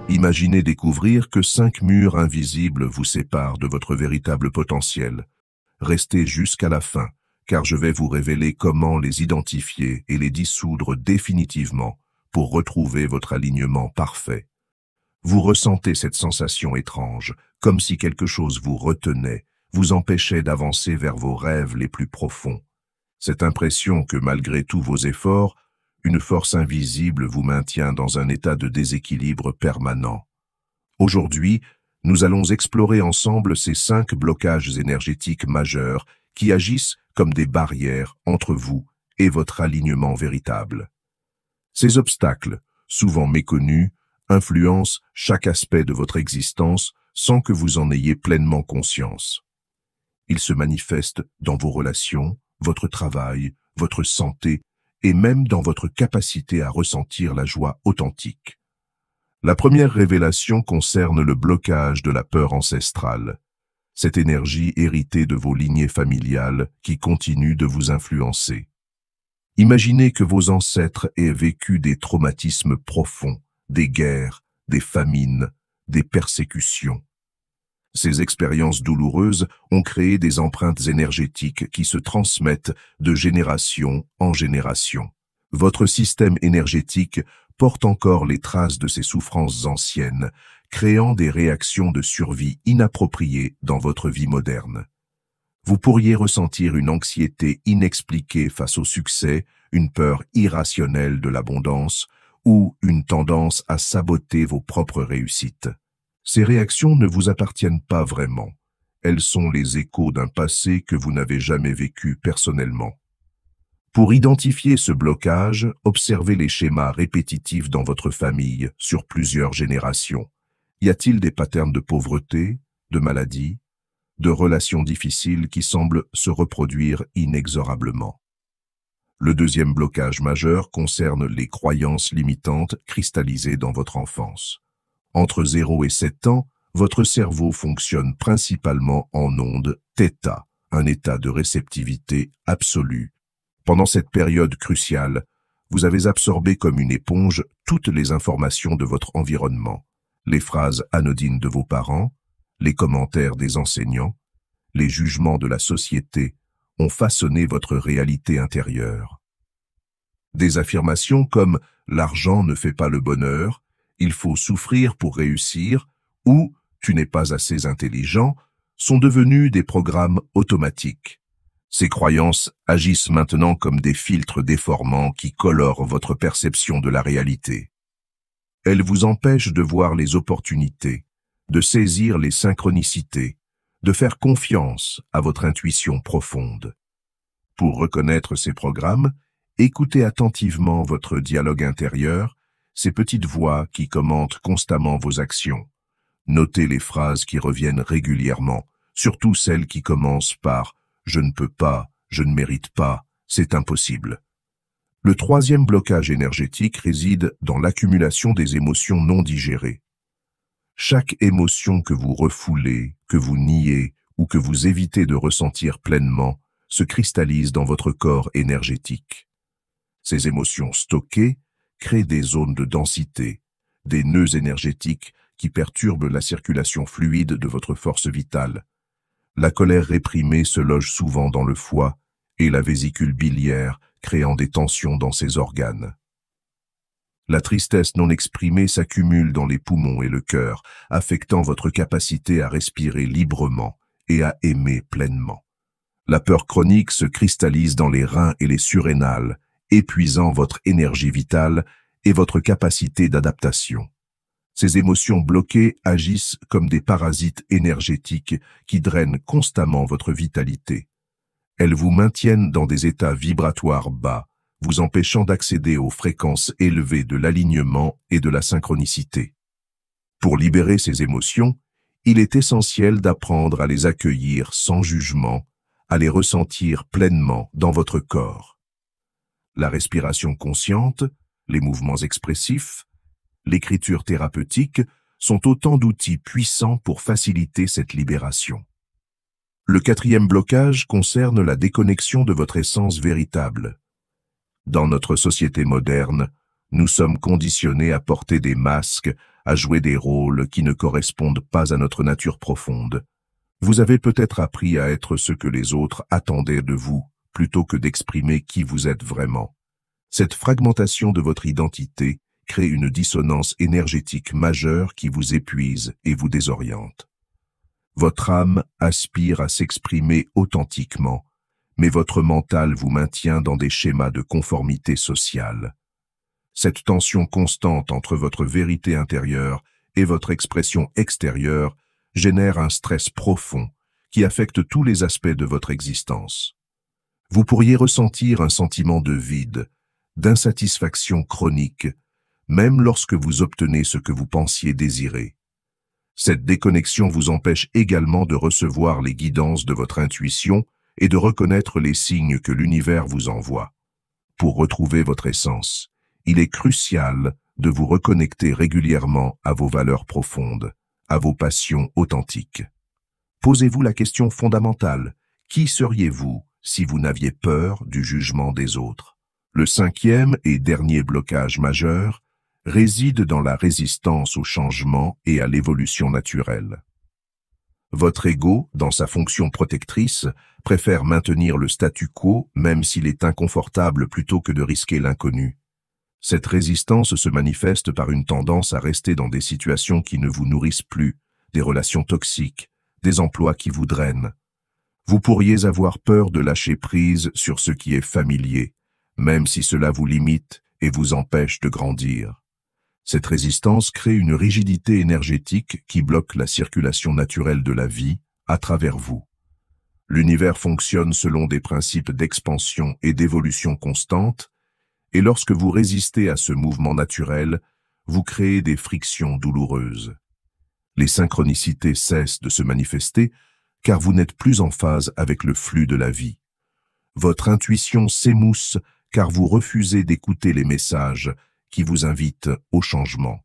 Imaginez découvrir que 5 murs invisibles vous séparent de votre véritable potentiel. Restez jusqu'à la fin, car je vais vous révéler comment les identifier et les dissoudre définitivement pour retrouver votre alignement parfait. Vous ressentez cette sensation étrange, comme si quelque chose vous retenait, vous empêchait d'avancer vers vos rêves les plus profonds. Cette impression que malgré tous vos efforts, une force invisible vous maintient dans un état de déséquilibre permanent. Aujourd'hui, nous allons explorer ensemble ces 5 blocages énergétiques majeurs qui agissent comme des barrières entre vous et votre alignement véritable. Ces obstacles, souvent méconnus, influencent chaque aspect de votre existence sans que vous en ayez pleinement conscience. Ils se manifestent dans vos relations, votre travail, votre santé et même dans votre capacité à ressentir la joie authentique. La première révélation concerne le blocage de la peur ancestrale, cette énergie héritée de vos lignées familiales qui continue de vous influencer. Imaginez que vos ancêtres aient vécu des traumatismes profonds, des guerres, des famines, des persécutions. Ces expériences douloureuses ont créé des empreintes énergétiques qui se transmettent de génération en génération. Votre système énergétique porte encore les traces de ces souffrances anciennes, créant des réactions de survie inappropriées dans votre vie moderne. Vous pourriez ressentir une anxiété inexpliquée face au succès, une peur irrationnelle de l'abondance ou une tendance à saboter vos propres réussites. Ces réactions ne vous appartiennent pas vraiment. Elles sont les échos d'un passé que vous n'avez jamais vécu personnellement. Pour identifier ce blocage, observez les schémas répétitifs dans votre famille sur plusieurs générations. Y a-t-il des patterns de pauvreté, de maladie, de relations difficiles qui semblent se reproduire inexorablement? Le deuxième blocage majeur concerne les croyances limitantes cristallisées dans votre enfance. Entre 0 et 7 ans, votre cerveau fonctionne principalement en ondes θ, un état de réceptivité absolue. Pendant cette période cruciale, vous avez absorbé comme une éponge toutes les informations de votre environnement, les phrases anodines de vos parents, les commentaires des enseignants, les jugements de la société ont façonné votre réalité intérieure. Des affirmations comme « l'argent ne fait pas le bonheur », « il faut souffrir pour réussir » ou « tu n'es pas assez intelligent » sont devenues des programmes automatiques. Ces croyances agissent maintenant comme des filtres déformants qui colorent votre perception de la réalité. Elles vous empêchent de voir les opportunités, de saisir les synchronicités, de faire confiance à votre intuition profonde. Pour reconnaître ces programmes, écoutez attentivement votre dialogue intérieur, ces petites voix qui commentent constamment vos actions. Notez les phrases qui reviennent régulièrement, surtout celles qui commencent par « je ne peux pas, je ne mérite pas, c'est impossible ». Le troisième blocage énergétique réside dans l'accumulation des émotions non digérées. Chaque émotion que vous refoulez, que vous niez ou que vous évitez de ressentir pleinement se cristallise dans votre corps énergétique. Ces émotions stockées créent des zones de densité, des nœuds énergétiques qui perturbent la circulation fluide de votre force vitale. La colère réprimée se loge souvent dans le foie et la vésicule biliaire, créant des tensions dans ses organes. La tristesse non exprimée s'accumule dans les poumons et le cœur, affectant votre capacité à respirer librement et à aimer pleinement. La peur chronique se cristallise dans les reins et les surrénales, épuisant votre énergie vitale et votre capacité d'adaptation. Ces émotions bloquées agissent comme des parasites énergétiques qui drainent constamment votre vitalité. Elles vous maintiennent dans des états vibratoires bas, vous empêchant d'accéder aux fréquences élevées de l'alignement et de la synchronicité. Pour libérer ces émotions, il est essentiel d'apprendre à les accueillir sans jugement, à les ressentir pleinement dans votre corps. La respiration consciente, les mouvements expressifs, l'écriture thérapeutique sont autant d'outils puissants pour faciliter cette libération. Le quatrième blocage concerne la déconnexion de votre essence véritable. Dans notre société moderne, Nous sommes conditionnés à porter des masques, à jouer des rôles qui ne correspondent pas à notre nature profonde. Vous avez peut-être appris à être ce que les autres attendaient de vous, plutôt que d'exprimer qui vous êtes vraiment. Cette fragmentation de votre identité crée une dissonance énergétique majeure qui vous épuise et vous désoriente. Votre âme aspire à s'exprimer authentiquement, mais votre mental vous maintient dans des schémas de conformité sociale. Cette tension constante entre votre vérité intérieure et votre expression extérieure génère un stress profond qui affecte tous les aspects de votre existence. Vous pourriez ressentir un sentiment de vide, d'insatisfaction chronique, même lorsque vous obtenez ce que vous pensiez désirer. Cette déconnexion vous empêche également de recevoir les guidances de votre intuition et de reconnaître les signes que l'univers vous envoie. Pour retrouver votre essence, il est crucial de vous reconnecter régulièrement à vos valeurs profondes, à vos passions authentiques. Posez-vous la question fondamentale: qui seriez-vous si vous n'aviez peur du jugement des autres? Le cinquième et dernier blocage majeur réside dans la résistance au changement et à l'évolution naturelle. Votre ego, dans sa fonction protectrice, préfère maintenir le statu quo même s'il est inconfortable plutôt que de risquer l'inconnu. Cette résistance se manifeste par une tendance à rester dans des situations qui ne vous nourrissent plus, des relations toxiques, des emplois qui vous drainent. Vous pourriez avoir peur de lâcher prise sur ce qui est familier, même si cela vous limite et vous empêche de grandir. Cette résistance crée une rigidité énergétique qui bloque la circulation naturelle de la vie à travers vous. L'univers fonctionne selon des principes d'expansion et d'évolution constante, et lorsque vous résistez à ce mouvement naturel, vous créez des frictions douloureuses. Les synchronicités cessent de se manifester car vous n'êtes plus en phase avec le flux de la vie. Votre intuition s'émousse car vous refusez d'écouter les messages qui vous invitent au changement.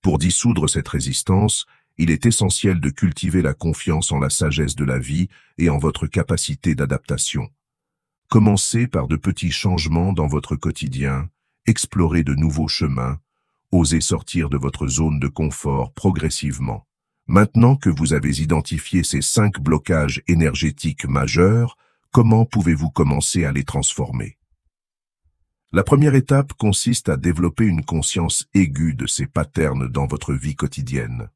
Pour dissoudre cette résistance, il est essentiel de cultiver la confiance en la sagesse de la vie et en votre capacité d'adaptation. Commencez par de petits changements dans votre quotidien, explorez de nouveaux chemins, osez sortir de votre zone de confort progressivement. Maintenant que vous avez identifié ces 5 blocages énergétiques majeurs, comment pouvez-vous commencer à les transformer? La première étape consiste à développer une conscience aiguë de ces patterns dans votre vie quotidienne.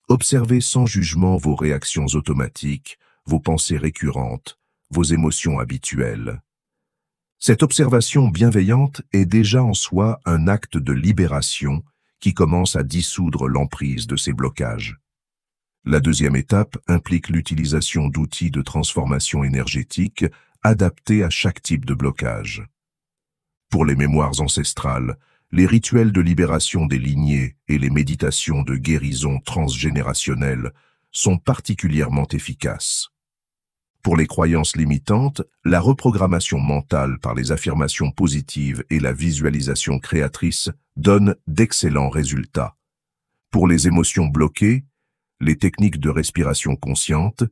Observez sans jugement vos réactions automatiques, vos pensées récurrentes, vos émotions habituelles. Cette observation bienveillante est déjà en soi un acte de libération qui commence à dissoudre l'emprise de ces blocages. La deuxième étape implique l'utilisation d'outils de transformation énergétique adaptés à chaque type de blocage. Pour les mémoires ancestrales, les rituels de libération des lignées et les méditations de guérison transgénérationnelle sont particulièrement efficaces. Pour les croyances limitantes, la reprogrammation mentale par les affirmations positives et la visualisation créatrice donnent d'excellents résultats. Pour les émotions bloquées, les techniques de respiration consciente,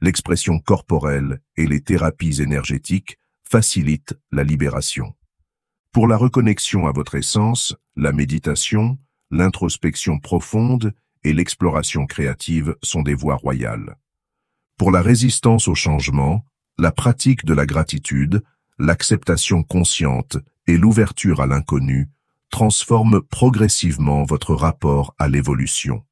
l'expression corporelle et les thérapies énergétiques facilitent la libération. Pour la reconnexion à votre essence, la méditation, l'introspection profonde et l'exploration créative sont des voies royales. Pour la résistance au changement, la pratique de la gratitude, l'acceptation consciente et l'ouverture à l'inconnu transforment progressivement votre rapport à l'évolution.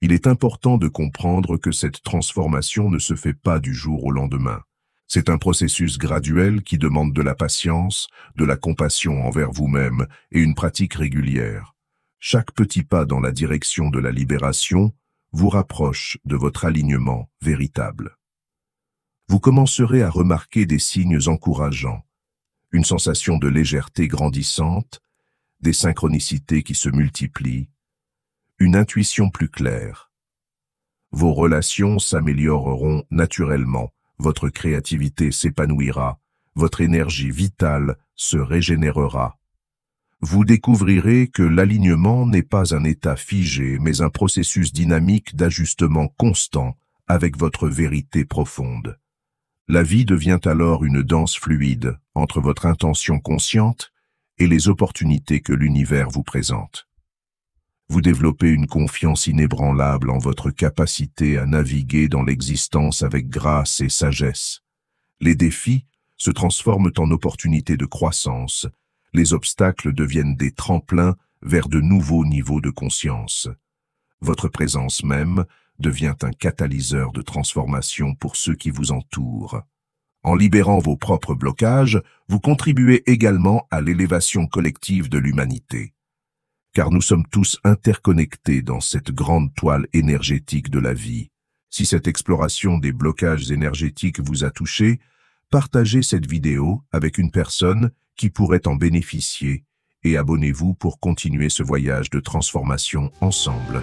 Il est important de comprendre que cette transformation ne se fait pas du jour au lendemain. C'est un processus graduel qui demande de la patience, de la compassion envers vous-même et une pratique régulière. Chaque petit pas dans la direction de la libération vous rapproche de votre alignement véritable. Vous commencerez à remarquer des signes encourageants, une sensation de légèreté grandissante, des synchronicités qui se multiplient, une intuition plus claire. Vos relations s'amélioreront naturellement, votre créativité s'épanouira, votre énergie vitale se régénérera. Vous découvrirez que l'alignement n'est pas un état figé, mais un processus dynamique d'ajustement constant avec votre vérité profonde. La vie devient alors une danse fluide entre votre intention consciente et les opportunités que l'univers vous présente. Vous développez une confiance inébranlable en votre capacité à naviguer dans l'existence avec grâce et sagesse. Les défis se transforment en opportunités de croissance. Les obstacles deviennent des tremplins vers de nouveaux niveaux de conscience. Votre présence même devient un catalyseur de transformation pour ceux qui vous entourent. En libérant vos propres blocages, vous contribuez également à l'élévation collective de l'humanité. Car nous sommes tous interconnectés dans cette grande toile énergétique de la vie. Si cette exploration des blocages énergétiques vous a touché, partagez cette vidéo avec une personne qui pourrait en bénéficier et abonnez-vous pour continuer ce voyage de transformation ensemble.